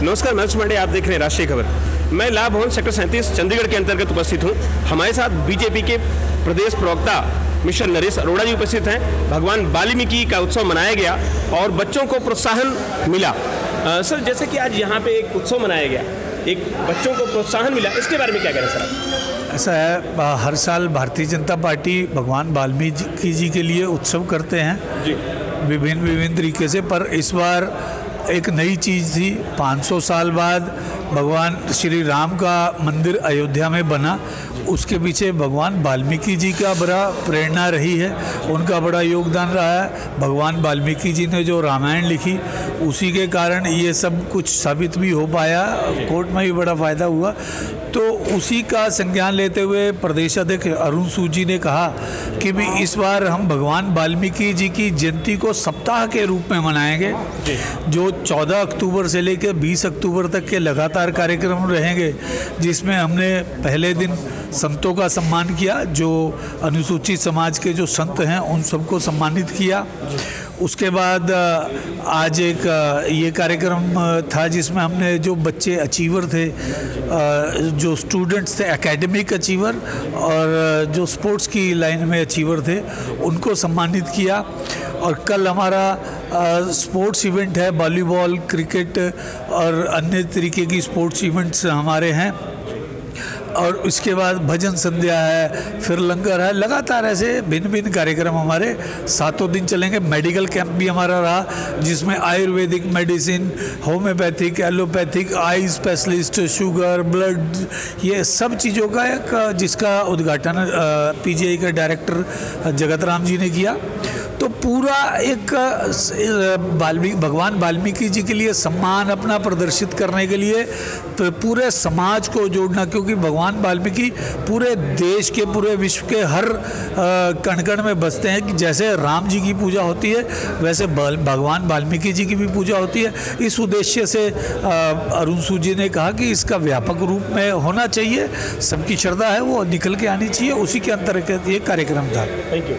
नमस्कार, मैं पांडे, आप देख रहे हैं राष्ट्रीय खबर। मैं लाभ भवन सेक्टर 37 चंडीगढ़ के अंतर्गत उपस्थित हूं। हमारे साथ बीजेपी के प्रदेश प्रवक्ता मिस्टर नरेश अरोड़ा जी उपस्थित हैं। भगवान वाल्मीकि का उत्सव मनाया गया और बच्चों को प्रोत्साहन मिला। सर, जैसे कि आज यहाँ पे एक उत्सव मनाया गया, एक बच्चों को प्रोत्साहन मिला, इसके बारे में क्या कहें सर? ऐसा है, हर साल भारतीय जनता पार्टी भगवान वाल्मीकि जी के लिए उत्सव करते हैं जी, विभिन्न तरीके से। पर इस बार एक नई चीज़ थी। 500 साल बाद भगवान श्री राम का मंदिर अयोध्या में बना, उसके पीछे भगवान वाल्मीकि जी का बड़ा प्रेरणा रही है, उनका बड़ा योगदान रहा है। भगवान वाल्मीकि जी ने जो रामायण लिखी, उसी के कारण ये सब कुछ साबित भी हो पाया, कोर्ट में भी बड़ा फ़ायदा हुआ। तो उसी का संज्ञान लेते हुए प्रदेश अध्यक्ष अरुण सूद जी ने कहा कि भी इस बार हम भगवान वाल्मीकि जी की जयंती को सप्ताह के रूप में मनाएंगे, जो 14 अक्टूबर से लेकर 20 अक्टूबर तक के लगातार कार्यक्रम रहेंगे, जिसमें हमने पहले दिन संतों का सम्मान किया, जो अनुसूचित समाज के जो संत हैं उन सबको सम्मानित किया। उसके बाद आज एक ये कार्यक्रम था जिसमें हमने जो बच्चे अचीवर थे, जो स्टूडेंट्स थे एकेडमिक अचीवर और जो स्पोर्ट्स की लाइन में अचीवर थे, उनको सम्मानित किया। और कल हमारा स्पोर्ट्स इवेंट है, वॉलीबॉल, क्रिकेट और अन्य तरीके की स्पोर्ट्स इवेंट्स हमारे हैं। और उसके बाद भजन संध्या है, फिर लंगर है, लगातार ऐसे भिन्न कार्यक्रम हमारे 7 दिन चलेंगे। मेडिकल कैंप भी हमारा रहा, जिसमें Ayurvedic medicine, homeopathic, allopathic, eye specialist, sugar, blood, ये सब चीज़ों का एक, जिसका उद्घाटन पीजीआई के डायरेक्टर जगत राम जी ने किया। तो पूरा एक भगवान वाल्मीकि जी के लिए सम्मान अपना प्रदर्शित करने के लिए पूरे समाज को जोड़ना, क्योंकि भगवान वाल्मीकि पूरे देश के, पूरे विश्व के हर कण में बसते हैं। कि जैसे राम जी की पूजा होती है, वैसे भगवान वाल्मीकि जी की भी पूजा होती है। इस उद्देश्य से अरुण सूद जी ने कहा कि इसका व्यापक रूप में होना चाहिए, सबकी श्रद्धा है वो निकल के आनी चाहिए, उसी के अंतर्गत ये कार्यक्रम था। Thank you.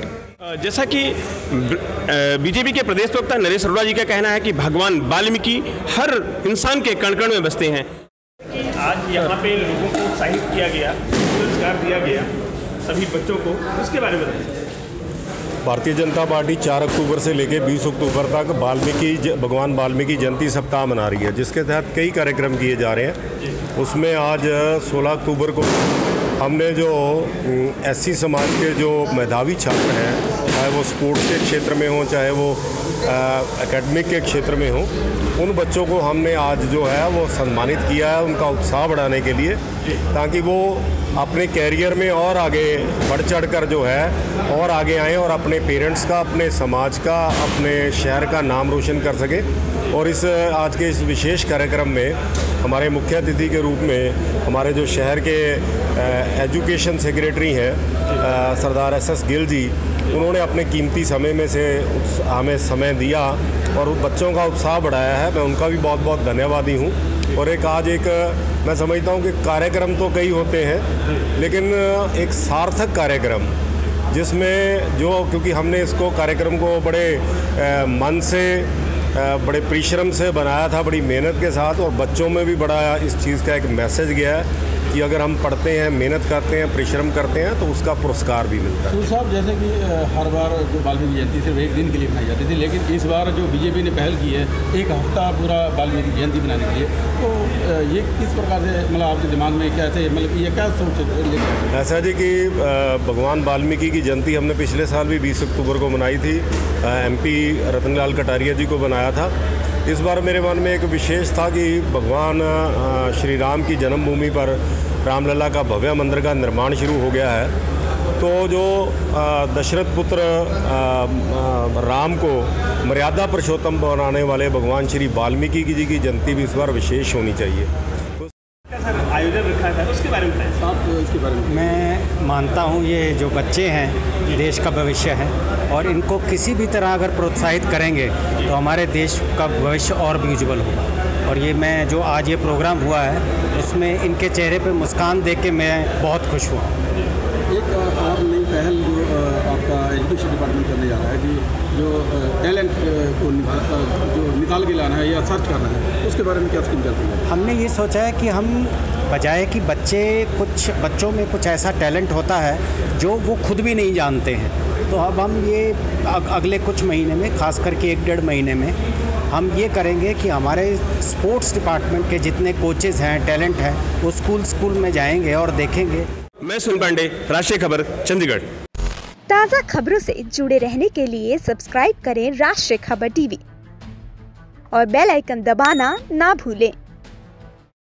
जैसा कि बीजेपी के प्रदेश प्रवक्ता नरेश अरोड़ा जी का कहना है कि भगवान वाल्मीकि हर इंसान के कण कण में बसते हैं। आज यहाँ पे लोगों को उत्साहित किया गया, पुरस्कार दिया गया सभी बच्चों को, उसके बारे में बताइए। भारतीय जनता पार्टी 4 अक्टूबर से लेकर 20 अक्टूबर तक भगवान वाल्मीकि जयंती सप्ताह मना रही है, जिसके तहत कई कार्यक्रम किए जा रहे हैं। उसमें आज 16 अक्टूबर को हमने जो एससी समाज के जो मेधावी छात्र हैं, चाहे वो स्पोर्ट्स के क्षेत्र में हो, चाहे वो एकेडमिक के क्षेत्र में हो, उन बच्चों को हमने आज जो है वो सम्मानित किया है, उनका उत्साह बढ़ाने के लिए, ताकि वो अपने कैरियर में और आगे बढ़ चढ़ कर जो है और आगे आएँ और अपने पेरेंट्स का, अपने समाज का, अपने शहर का नाम रोशन कर सकें। और इस आज के इस विशेष कार्यक्रम में हमारे मुख्य अतिथि के रूप में हमारे जो शहर के एजुकेशन सेक्रेटरी हैं सरदार एस गिल जी, उन्होंने अपने कीमती समय में से हमें समय दिया और बच्चों का उत्साह बढ़ाया है। मैं उनका भी बहुत बहुत धन्यवादी हूँ। और आज मैं समझता हूँ कि कार्यक्रम तो कई होते हैं, लेकिन एक सार्थक कार्यक्रम जिसमें क्योंकि हमने इसको कार्यक्रम को बड़े मन से, बड़े परिश्रम से बनाया था, बड़ी मेहनत के साथ, और बच्चों में भी बड़ा इस चीज़ का एक मैसेज गया है कि अगर हम पढ़ते हैं, मेहनत करते हैं, परिश्रम करते हैं, तो उसका पुरस्कार भी मिलता है। सूद साहब, जैसे कि हर बार जो वाल्मीकि जयंती सिर्फ एक दिन के लिए मनाई जाती थी, लेकिन इस बार जो बीजेपी ने पहल की है, एक हफ्ता पूरा वाल्मीकि जयंती मनाने के लिए, तो ये किस प्रकार से, मतलब आपके दिमाग में क्या थे, मतलब ये क्या सोच? ऐसा जी कि भगवान वाल्मीकि की जयंती हमने पिछले साल भी 20 अक्टूबर को मनाई थी, MP रतनलाल कटारिया जी को बनाया था। इस बार मेरे मन में एक विशेष था कि भगवान श्री राम की जन्मभूमि पर रामलला का भव्य मंदिर का निर्माण शुरू हो गया है। तो जो दशरथ पुत्र राम को मर्यादा पुरुषोत्तम बनाने वाले भगवान श्री वाल्मीकि जी की जयंती भी इस बार विशेष होनी चाहिए। आयोजन रखा था, उसके बारे में बताएं। इसके बारे में मैं मानता हूँ ये जो बच्चे हैं देश का भविष्य है, और इनको किसी भी तरह अगर प्रोत्साहित करेंगे तो हमारे देश का भविष्य और भी उज्जवल होगा। और ये मैं जो आज ये प्रोग्राम हुआ है, उसमें इनके चेहरे पे मुस्कान देख के मैं बहुत खुश हुआ। एक आप नई पहल जो आपका एजुकेशन डिपार्टमेंट करने जा रहा है कि जो टैलेंट को जो निकाल के लाना है या सर्च करना है, उसके बारे में क्या स्कीम चलती है? हमने ये सोचा है कि हम बजाय कि बच्चों में कुछ ऐसा टैलेंट होता है जो वो खुद भी नहीं जानते हैं, तो अब हम ये अगले कुछ महीने में, खास करके 1-1.5 महीने में हम ये करेंगे कि हमारे स्पोर्ट्स डिपार्टमेंट के जितने कोचेज़ हैं, टैलेंट हैं, वो स्कूल में जाएंगे और देखेंगे। मैं सुनील पांडे, राष्ट्रीय खबर, चंडीगढ़। ताज़ा खबरों से जुड़े रहने के लिए सब्सक्राइब करें राष्ट्रीय खबर टीवी और बेल आइकन दबाना ना भूलें।